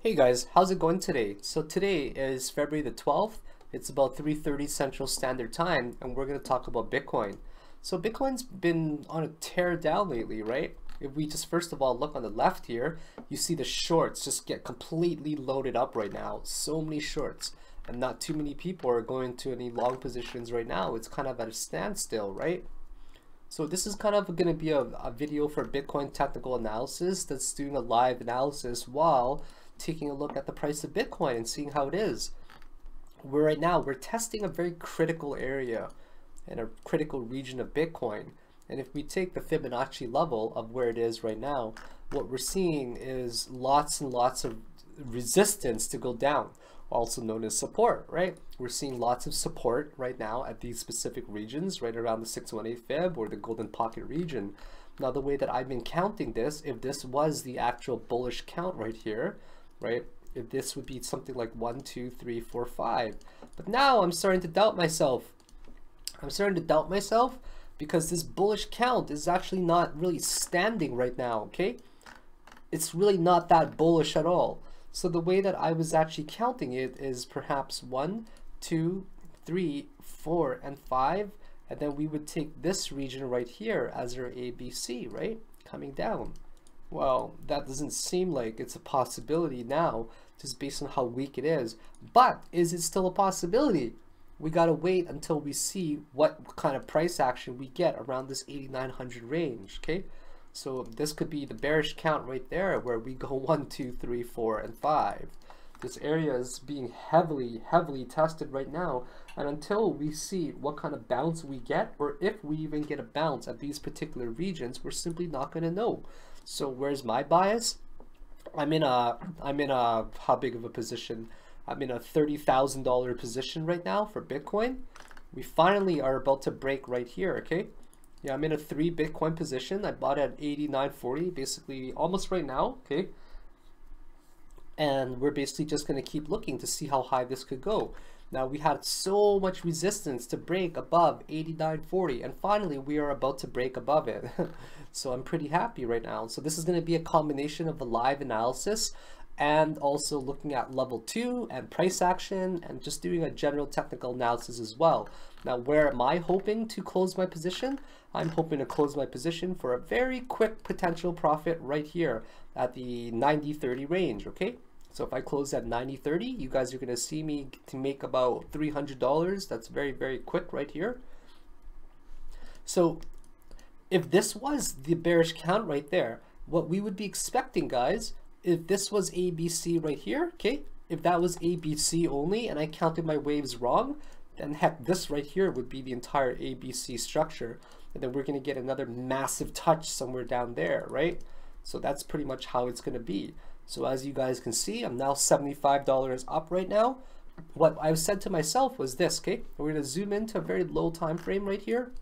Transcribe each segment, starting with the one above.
Hey guys, how's it going today? So today is February the 12th. It's about 3:30 Central Standard Time, and we're going to talk about Bitcoin. So Bitcoin's been on a tear down lately, right? If we just first of all look on the left here, you see the shorts just get completely loaded up right now. So many shorts, and not too many people are going to any long positions right now. It's kind of at a standstill, right? So this is kind of going to be a video for Bitcoin technical analysis that's doing a live analysis while taking a look at the price of Bitcoin and seeing how it is. Right now we're testing a very critical area and a critical region of Bitcoin. And if we take the Fibonacci level of where it is right now, what we're seeing is lots and lots of resistance to go down, also known as support, right? We're seeing lots of support right now at these specific regions, right around the 618 fib or the golden pocket region. Now the way that I've been counting this, if this was the actual bullish count right here, right, if this would be something like 1, 2, 3, 4, 5. But now I'm starting to doubt myself. Because this bullish count is actually not really standing right now, okay? It's really not that bullish at all. So the way that I was actually counting it is perhaps 1, 2, 3, 4, and 5. And then we would take this region right here as our ABC, right? Coming down. Well, that doesn't seem like it's a possibility now, just based on how weak it is. But is it still a possibility? We gotta wait until we see what kind of price action we get around this 8,900 range, okay? So this could be the bearish count right there, where we go 1, 2, 3, 4, and 5. This area is being heavily tested right now, and until we see what kind of bounce we get, or if we even get a bounce at these particular regions, we're simply not gonna know. So where's my bias? I'm in a how big of a position? I'm in a $30,000 position right now for Bitcoin. We finally are about to break right here, okay? Yeah, I'm in a 3 Bitcoin position. I bought at 89.40, basically almost right now, okay? And we're basically just going to keep looking to see how high this could go. Now we had so much resistance to break above 89.40, and finally we are about to break above it. So I'm pretty happy right now. So this is going to be a combination of a live analysis and also looking at level 2 and price action and just doing a general technical analysis as well. Now where am I hoping to close my position? I'm hoping to close my position for a very quick potential profit right here at the 90.30 range, okay? So if I close at 90.30, you guys are going to see me to make about $300. That's very quick right here. So if this was the bearish count right there, what we would be expecting, guys, if this was ABC right here, okay, if that was ABC only and I counted my waves wrong, then heck, this right here would be the entire ABC structure. And then we're going to get another massive touch somewhere down there, right? So that's pretty much how it's going to be. So as you guys can see, I'm now $75 up right now. What I said to myself was this, okay? We're going to zoom into a very low time frame right here.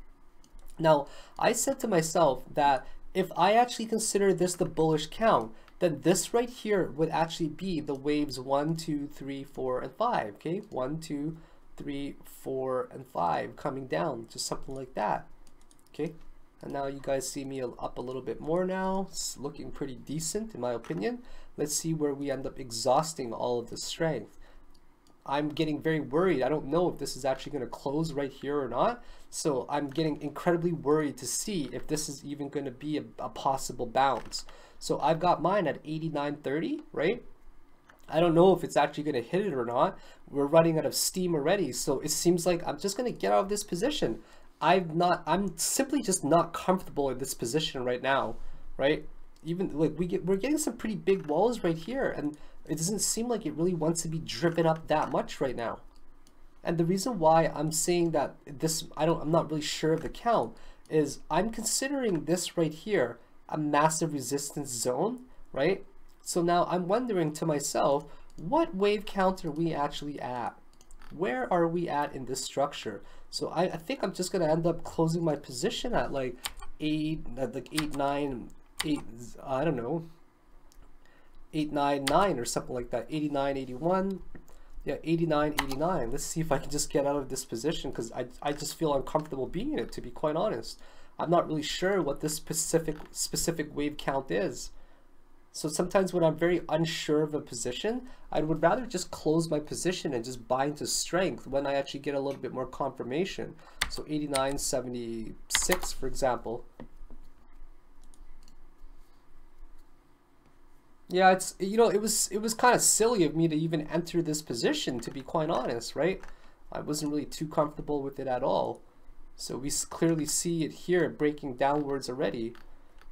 Now, I said to myself that if I actually consider this the bullish count, then this right here would actually be the waves 1, 2, 3, 4, and 5, okay? 1, 2, 3, 4, and 5 coming down, just something like that, okay? And now you guys see me up a little bit more now. It's looking pretty decent in my opinion. Let's see where we end up exhausting all of the strength. I'm getting very worried. I don't know if this is actually going to close right here or not. So I'm getting incredibly worried to see if this is even going to be a possible bounce. So I've got mine at 89.30, right? I don't know if it's actually going to hit it or not. We're running out of steam already. So it seems like I'm just going to get out of this position. I'm simply just not comfortable in this position right now, right? Even like we're getting some pretty big walls right here, and it doesn't seem like it really wants to be driven up that much right now. And the reason why I'm saying that I'm not really sure of the count is I'm considering this right here a massive resistance zone, right? So now I'm wondering to myself, what wave count are we actually at? Where are we at in this structure? So I think I'm just gonna end up closing my position at like 899 or something like that. 89.81, yeah, 89.89. Let's see if I can just get out of this position, because I just feel uncomfortable being in it, to be quite honest. I'm not really sure what this specific wave count is. So sometimes when I'm very unsure of a position, I would rather just close my position and just buy into strength when I actually get a little bit more confirmation. So 89.76, for example. Yeah, it's, you know, it was kind of silly of me to even enter this position, to be quite honest, right? I wasn't really too comfortable with it at all. So we clearly see it here breaking downwards already.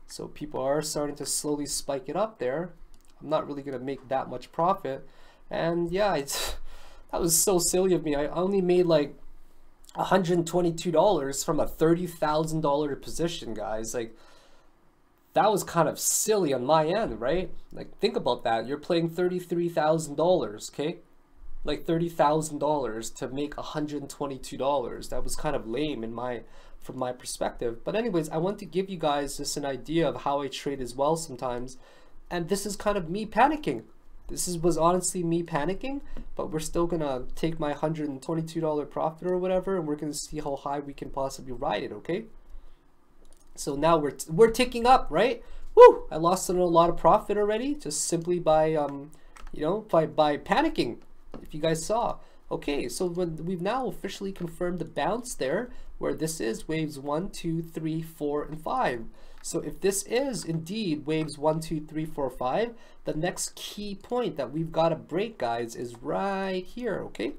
So people are starting to slowly spike it up there. I'm not really going to make that much profit. And yeah, that was so silly of me. I only made like $122 from a $30,000 position, guys. Like, that was kind of silly on my end, right? Like, think about that. You're playing $33,000, okay? Like $30,000 to make $122. That was kind of lame from my perspective. But anyways, I want to give you guys just an idea of how I trade as well sometimes. And this is kind of me panicking. Was honestly me panicking, but we're still gonna take my $122 profit or whatever, and we're gonna see how high we can possibly ride it, okay? So now we're ticking up, right? Woo! I lost a lot of profit already, just simply by you know, by panicking. If you guys saw, okay, so when we've now officially confirmed the bounce there, where this is waves 1, 2, 3, 4, and 5. So if this is indeed waves 1, 2, 3, 4, 5, the next key point that we've got to break, guys, is right here, okay?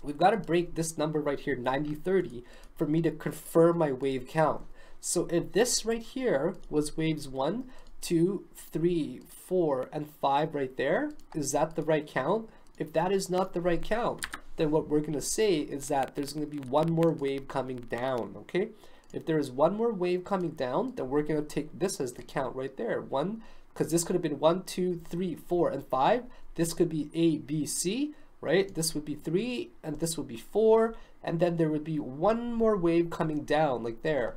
We've got to break this number right here, 90.30, for me to confirm my wave count. So if this right here was waves 1, 2, 3, 4, and 5 right there, is that the right count? If that is not the right count, then what we're going to say is that there's going to be one more wave coming down, okay? If there is one more wave coming down, then we're going to take this as the count right there. One, because this could have been 1, 2, 3, 4, and 5. This could be A, B, C, right? This would be 3, and this would be 4, and then there would be one more wave coming down like there,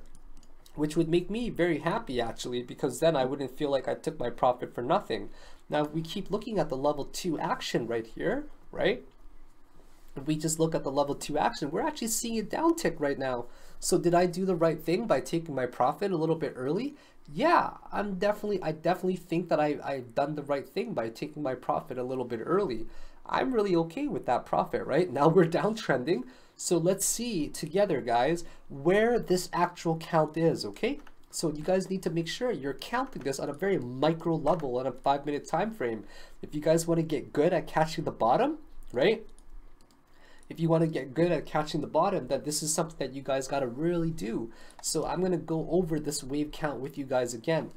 which would make me very happy actually, because then I wouldn't feel like I took my profit for nothing. Now, if we keep looking at the level 2 action right here, right? If we just look at the level 2 action, we're actually seeing a downtick right now. So did I do the right thing by taking my profit a little bit early? Yeah, I definitely think that I've done the right thing by taking my profit a little bit early. I'm really okay with that profit, right? Now we're downtrending. So let's see together, guys, where this actual count is, okay? So you guys need to make sure you're counting this on a very micro level on a 5-minute time frame. If you guys want to get good at catching the bottom, right? If you want to get good at catching the bottom, then this is something that you guys got to really do. So I'm going to go over this wave count with you guys again.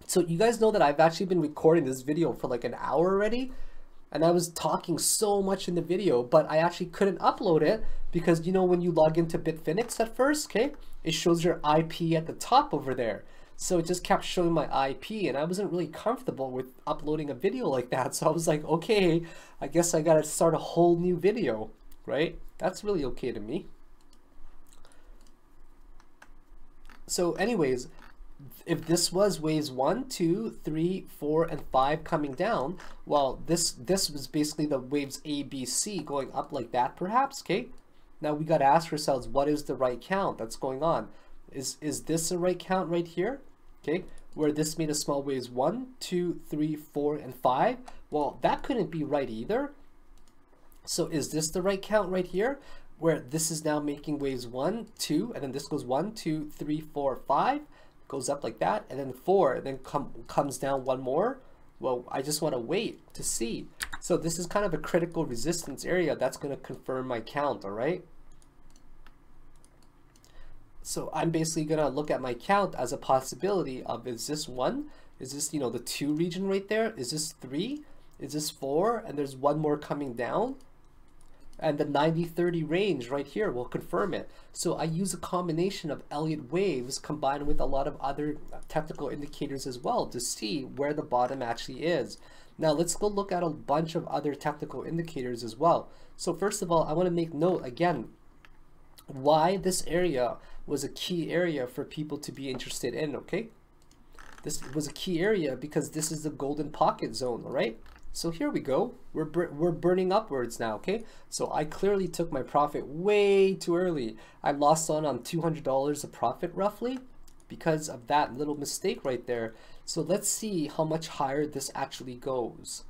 So you guys know that I've actually been recording this video for like an hour already. And I was talking so much in the video, but I actually couldn't upload it because, you know, when you log into bitfinex at first, okay, it shows your IP at the top over there. So it just kept showing my IP, and I wasn't really comfortable with uploading a video like that. So I was like, okay, I guess I gotta start a whole new video, right? That's really okay to me. So anyways, if this was waves 1, 2, 3, 4, and 5 coming down, well, this was basically the waves A, B, C going up like that, perhaps. Okay. Now we got to ask ourselves, what is the right count that's going on? Is this the right count right here? Okay, where this made a small waves 1, 2, 3, 4, and 5. Well, that couldn't be right either. So is this the right count right here, where this is now making waves 1, 2, and then this goes 1, 2, 3, 4, 5. Goes up like that, and then 4, and then comes down one more. Well, I just want to wait to see. So this is kind of a critical resistance area that's going to confirm my count, all right? So I'm basically going to look at my count as a possibility of, is this 1? Is this, you know, the 2 region right there? Is this 3? Is this 4? And there's one more coming down? And the 90-30 range right here will confirm it. So I use a combination of Elliott waves combined with a lot of other technical indicators as well to see where the bottom actually is. Now let's go look at a bunch of other technical indicators as well. So first of all, I want to make note again why this area was a key area for people to be interested in, okay? This was a key area because this is the golden pocket zone, all right? So here we go, we're burning upwards now, okay? So I clearly took my profit way too early. I lost on $200 of profit roughly because of that little mistake right there. So let's see how much higher this actually goes.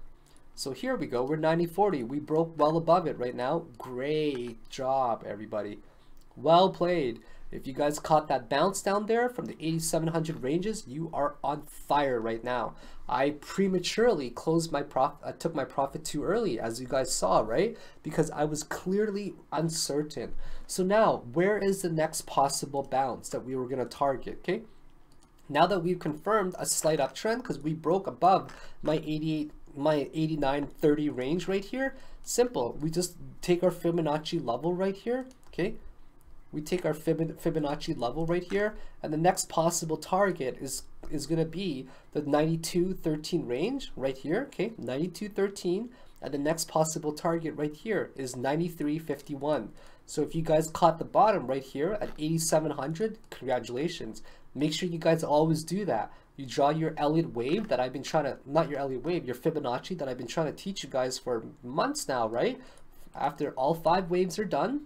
So here we go, we're 90.40. We broke well above it right now. Great job, everybody. Well played. If you guys caught that bounce down there from the 8,700 ranges, you are on fire right now. I prematurely closed my profit. I took my profit too early, as you guys saw, right? Because I was clearly uncertain. So now, where is the next possible bounce that we were going to target, okay? Now that we've confirmed a slight uptrend, because we broke above my 89.30 range right here, simple. We just take our Fibonacci level right here, okay? We take our Fibonacci level right here, and the next possible target is going to be the 92.13 range right here, okay? 92.13, and the next possible target right here is 93.51. So if you guys caught the bottom right here at 8,700, congratulations. Make sure you guys always do that. You draw your Elliott wave that I've been trying to, not your Elliott wave, your Fibonacci that I've been trying to teach you guys for months now, right? After all 5 waves are done,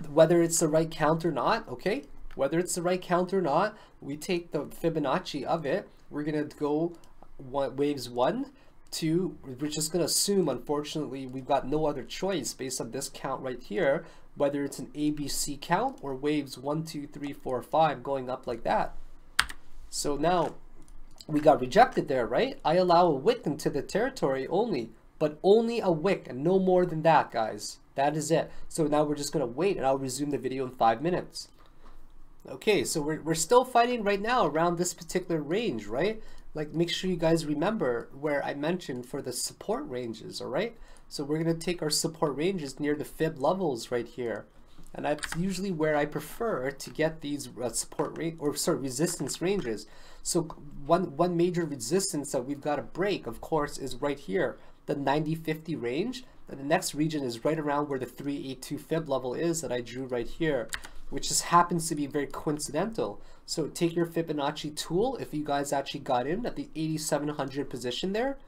whether it's the right count or not, okay? Whether it's the right count or not, we take the Fibonacci of it. We're gonna go waves 1, 2. We're just gonna assume, unfortunately, we've got no other choice based on this count right here, whether it's an ABC count or waves 1, 2, 3, 4, 5 going up like that. So now we got rejected there, right? I allow a wick into the territory only, but only a wick and no more than that, guys. That is it. So now we're just going to wait and I'll resume the video in 5 minutes. Okay, so we're still fighting right now around this particular range, right? Like, make sure you guys remember where I mentioned for the support ranges, all right? So we're going to take our support ranges near the fib levels right here. And that's usually where I prefer to get these resistance ranges. So one major resistance that we've got to break, of course, is right here, the 90.50 range. And the next region is right around where the 382 fib level is that I drew right here, which just happens to be very coincidental. So take your Fibonacci tool, if you guys actually got in at the 8,700 position there,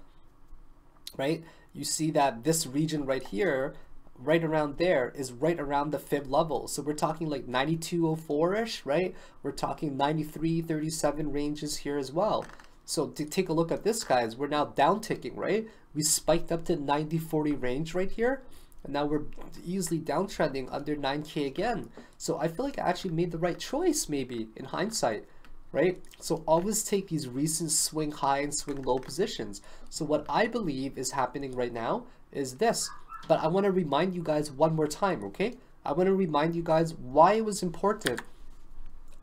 right? You see that this region right here, right around there, is right around the fib level. So we're talking like 92.04-ish, right? We're talking 93.37 ranges here as well. So to take a look at this, guys, we're now down ticking, right? We spiked up to 90.40 range right here, and now we're easily downtrending under 9K again. So I feel like I actually made the right choice, maybe, in hindsight, right? So always take these recent swing high and swing low positions. So what I believe is happening right now is this, but I want to remind you guys one more time, okay? I want to remind you guys why it was important.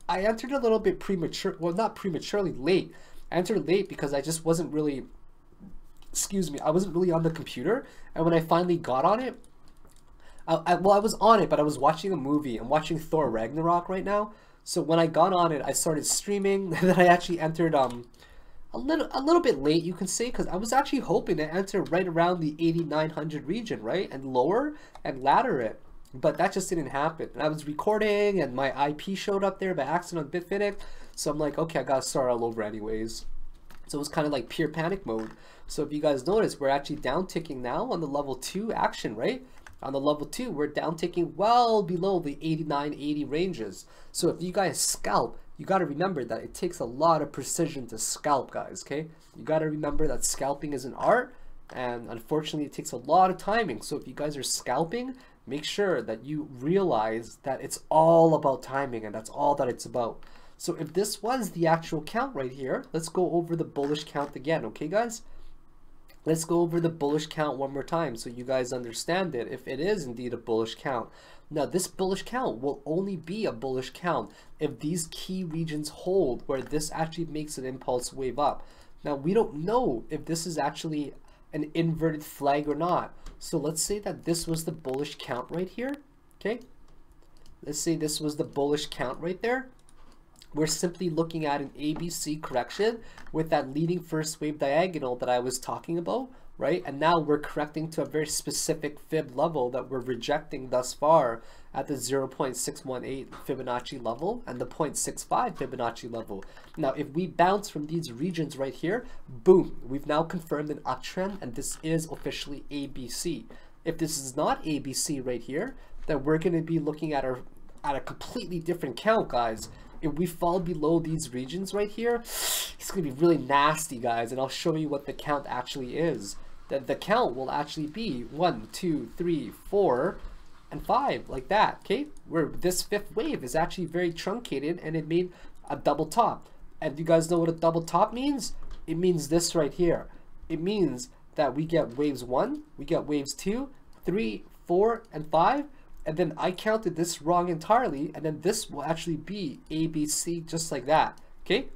I entered a little bit premature, well, not prematurely, late. I entered late because I just wasn't really, I wasn't really on the computer. And when I finally got on it, I was on it, but I was watching a movie. I'm watching Thor Ragnarok right now. So when I got on it, I started streaming. And then I actually entered a little bit late, you can say, because I was actually hoping to enter right around the 8,900 region, right? And lower and ladder it. But that just didn't happen. And I was recording and my IP showed up there by accident on bitfinex. So I'm like, okay, I gotta start all over anyways. So it was kind of like pure panic mode. So if you guys notice, we're actually down ticking now on the level 2 action, right? On the level 2, we're down ticking well below the 89.80 ranges. So if you guys scalp, you got to remember that it takes a lot of precision to scalp, guys, okay? You got to remember that scalping is an art, and unfortunately it takes a lot of timing. So if you guys are scalping, make sure that you realize that it's all about timing, and that's all that it's about. So if this was the actual count right here, let's go over the bullish count again, okay, guys? Let's go over the bullish count one more time so you guys understand it, if it is indeed a bullish count. Now, this bullish count will only be a bullish count if these key regions hold, where this actually makes an impulse wave up. Now, we don't know if this is actually an inverted flag or not. So let's say that this was the bullish count right here, okay? Let's say this was the bullish count right there. We're simply looking at an ABC correction with that leading first wave diagonal that I was talking about, right? And now we're correcting to a very specific fib level that we're rejecting thus far at the 0.618 Fibonacci level and the 0.65 Fibonacci level. Now, if we bounce from these regions right here, boom, we've now confirmed an uptrend, and this is officially ABC. If this is not ABC right here, then we're going to be looking at a completely different count, guys. if we fall below these regions right here, it's gonna be really nasty, guys, and I'll show you what the count actually is. The count will actually be 1, 2, 3, 4, and 5, like that, okay? Where this fifth wave is actually very truncated and it made a double top. And you guys know what a double top means? It means this right here. It means that we get waves 1, we get waves 2, 3, 4, and 5, and then I counted this wrong entirely, and then this will actually be ABC just like that, okay?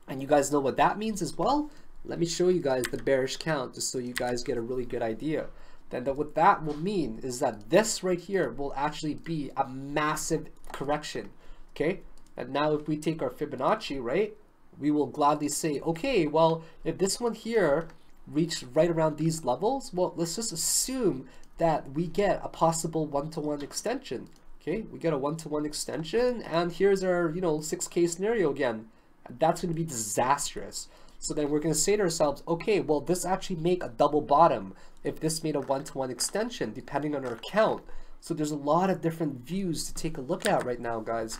And you guys know what that means as well? Let me show you guys the bearish count just so you guys get a really good idea. Then what that will mean is that this right here will actually be a massive correction, okay? And now if we take our Fibonacci, right, we will gladly say, okay, well, if this one here reached right around these levels, well, let's just assume that we get a possible one-to-one extension, okay? We get a one-to-one extension, and here's our, 6K scenario again. That's going to be disastrous. So then we're going to say to ourselves, okay, well, this actually make a double bottom if this made a one-to-one extension, depending on our count. So there's a lot of different views to take a look at right now, guys.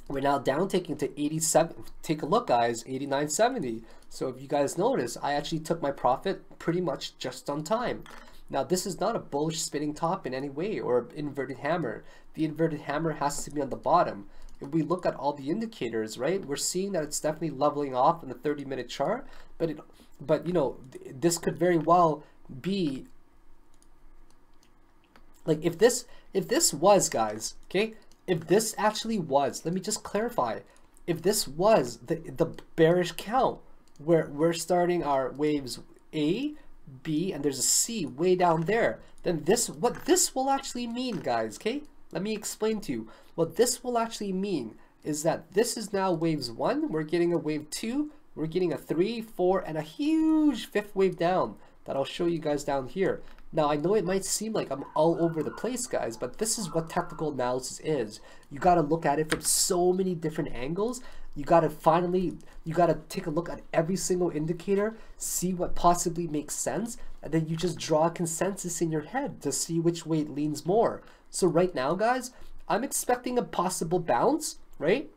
We're now down taking to 87. Take a look, guys, 89.70. So if you guys notice, I actually took my profit pretty much just on time. Now, this is not a bullish spinning top in any way or an inverted hammer. The inverted hammer has to be on the bottom. If we look at all the indicators, right, we're seeing that it's definitely leveling off in the 30-minute chart, but this could very well be like if this was, guys, okay, if this actually was, let me just clarify, if this was the bearish count where we're starting our waves A, B, and there's a C way down there, then what this will actually mean, guys, okay? Let me explain to you. What this will actually mean is that this is now waves 1, we're getting a wave 2, we're getting a 3, 4, and a huge fifth wave down that I'll show you guys down here. Now, I know it might seem like I'm all over the place, guys, but this is what technical analysis is. You got to look at it from so many different angles. You got to take a look at every single indicator, see what possibly makes sense, and then you just draw a consensus in your head to see which way it leans more. So right now, guys, I'm expecting a possible bounce, right?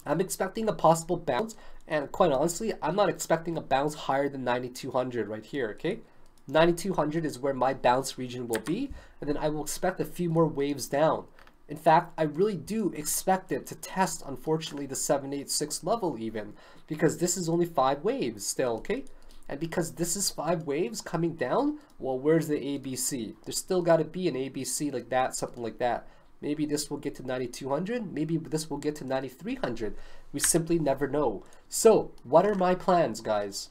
I'm expecting a possible bounce, and quite honestly, I'm not expecting a bounce higher than 9,200 right here, okay? 9,200 is where my bounce region will be, and then I will expect a few more waves down. In fact, I really do expect it to test, unfortunately, the 786 level even, because this is only 5 waves still, okay? And because this is 5 waves coming down, well, where's the ABC? There's still got to be an ABC like that, something like that. Maybe this will get to 9,200, maybe this will get to 9,300. We simply never know. So, what are my plans, guys?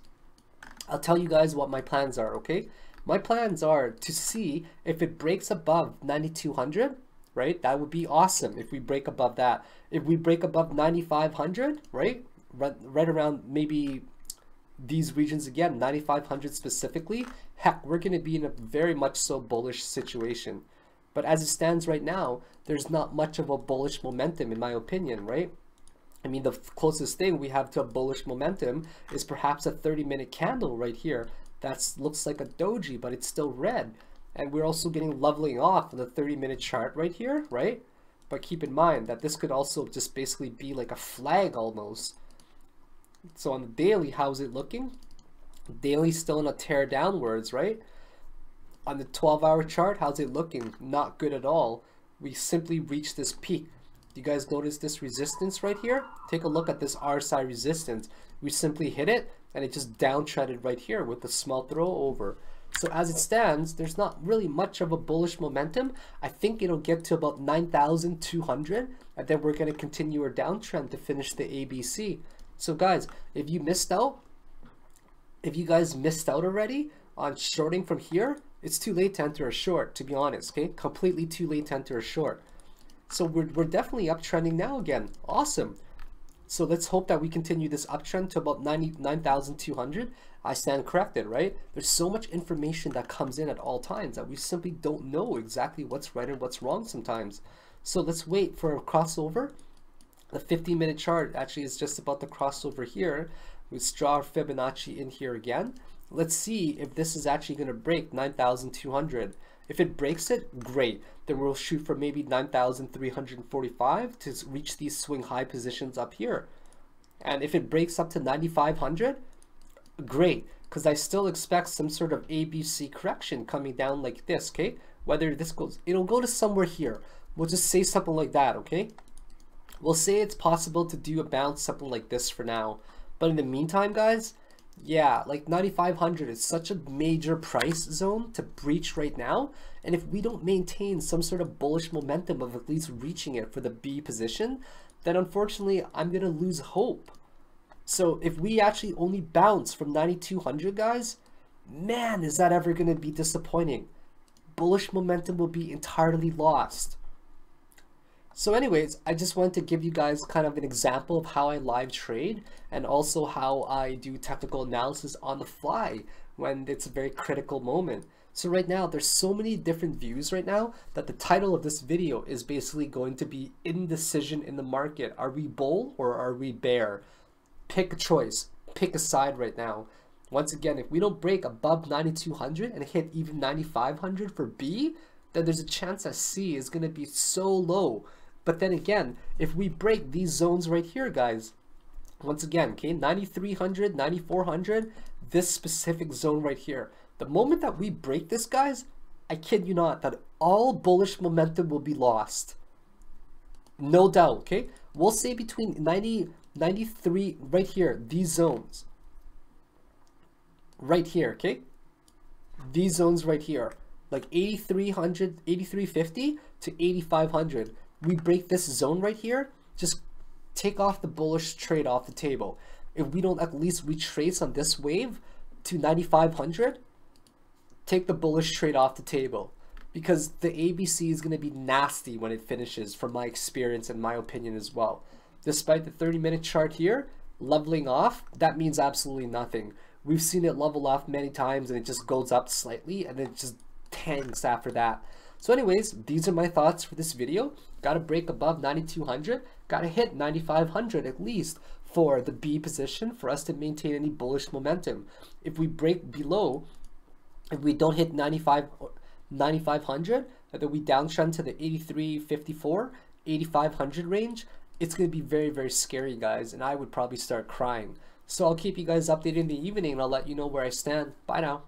I'll tell you guys what my plans are, okay? My plans are to see if it breaks above 9,200, right? That would be awesome if we break above that. If we break above 9,500, right? Right around maybe these regions again, 9,500 specifically, heck, we're going to be in a very much so bullish situation. But as it stands right now, there's not much of a bullish momentum in my opinion, right? I mean, the closest thing we have to a bullish momentum is perhaps a 30-minute candle right here. That looks like a doji, but it's still red. And we're also getting leveling off on the 30-minute chart right here, right? But keep in mind that this could also just basically be like a flag almost. So on the daily, how's it looking? Daily still in a tear downwards, right? On the 12-hour chart, how's it looking? Not good at all. We simply reached this peak. You guys notice this resistance right here? Take a look at this RSI resistance. We simply hit it and it just downtrended right here with a small throw over. So as it stands, there's not really much of a bullish momentum. I think it'll get to about 9,200 and then we're going to continue our downtrend to finish the ABC. So guys, if you guys missed out already on shorting from here, it's too late to enter a short, to be honest, okay? Completely too late to enter a short. So we're definitely uptrending now again. Awesome. So let's hope that we continue this uptrend to about 9,200. I stand corrected, right? There's so much information that comes in at all times that we simply don't know exactly what's right and what's wrong sometimes. So let's wait for a crossover. The 15-minute chart actually is just about to cross over here. Let's draw our Fibonacci in here again. Let's see if this is actually going to break 9,200. If it breaks it, great. Then we'll shoot for maybe 9,345 to reach these swing high positions up here. And if it breaks up to 9,500, great, because I still expect some sort of ABC correction coming down like this, okay? Whether this goes, it'll go to somewhere here. We'll just say something like that, okay? We'll say it's possible to do a bounce, something like this for now. But in the meantime, guys, yeah, like 9,500 is such a major price zone to breach right now. And if we don't maintain some sort of bullish momentum of at least reaching it for the B position, then unfortunately, I'm going to lose hope. So if we actually only bounce from 9,200, guys, man, is that ever going to be disappointing. Bullish momentum will be entirely lost. So anyways, I just wanted to give you guys kind of an example of how I live trade and also how I do technical analysis on the fly when it's a very critical moment. So right now, there's so many different views right now that the title of this video is basically going to be indecision in the market. Are we bull or are we bear? Pick a choice, pick a side right now. Once again, if we don't break above 9,200 and hit even 9,500 for B, then there's a chance that C is going to be so low. But then again, if we break these zones right here, guys, once again, okay, 9,300, 9,400, this specific zone right here, the moment that we break this, guys, I kid you not, that all bullish momentum will be lost. No doubt, okay? We'll say between 90, 93, right here, these zones. Right here, okay? These zones right here, like 8,300, 8,350 to 8,500. We break this zone right here, just take off the bullish trade off the table. If we don't at least retrace on this wave to 9,500, take the bullish trade off the table, because the ABC is going to be nasty when it finishes, from my experience and my opinion as well. Despite the 30-minute chart here leveling off, that means absolutely nothing. We've seen it level off many times and it just goes up slightly and it just tanks after that. So anyways, these are my thoughts for this video. Got to break above 9,200, got to hit 9,500 at least for the B position for us to maintain any bullish momentum. If we break below, if we don't hit 9,500, then we downtrend to the 8,354, 8,500 range, it's going to be very, very scary, guys, and I would probably start crying. So I'll keep you guys updated in the evening and I'll let you know where I stand. Bye now.